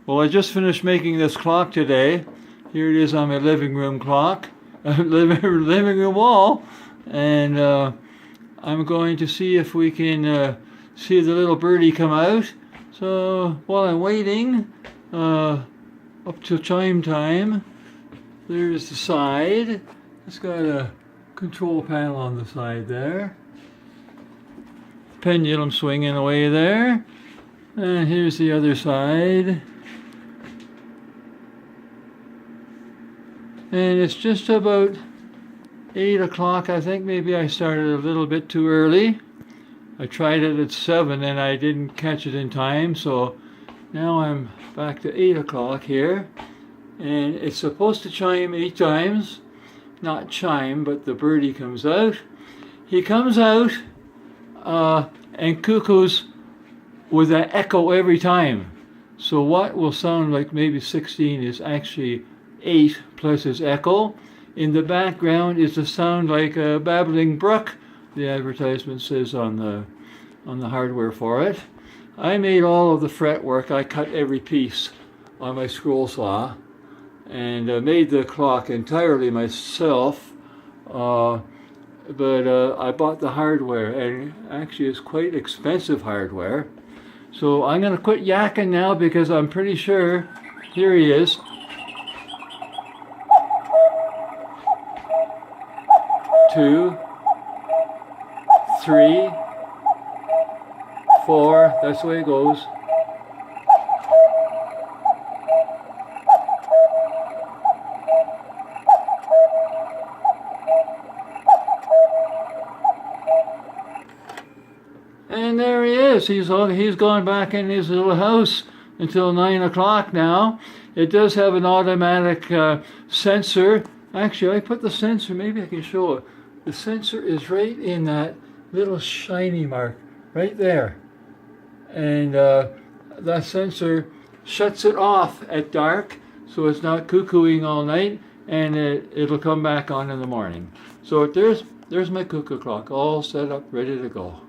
Well, I just finished making this clock today. Here it is on my living room clock, living room wall, and I'm going to see if we can see the little birdie come out. So while I'm waiting, up till chime time, there's the side. It's got a control panel on the side there. Pendulum swinging away there. And here's the other side. And it's just about 8 o'clock. I think maybe I started a little bit too early. I tried it at 7 and I didn't catch it in time, so now I'm back to 8 o'clock here. And it's supposed to chime 8 times. Not chime, but the birdie comes out. He comes out and cuckoos with an echo every time. So what will sound like maybe 16 is actually 8 plus his echo. In the background is a sound like a babbling brook, the advertisement says on the hardware for it. I made all of the fretwork. I cut every piece on my scroll saw and made the clock entirely myself. But I bought the hardware, and actually it's quite expensive hardware. So I'm going to quit yakking now because I'm pretty sure, here he is. Two, 3, 4, that's the way it goes. And there he is. He's gone back in his little house until 9 o'clock now. It does have an automatic sensor. Actually, I put the sensor, maybe I can show it. The sensor is right in that little shiny mark, right there. And that sensor shuts it off at dark, so it's not cuckooing all night, and it'll come back on in the morning. So there's my cuckoo clock, all set up, ready to go.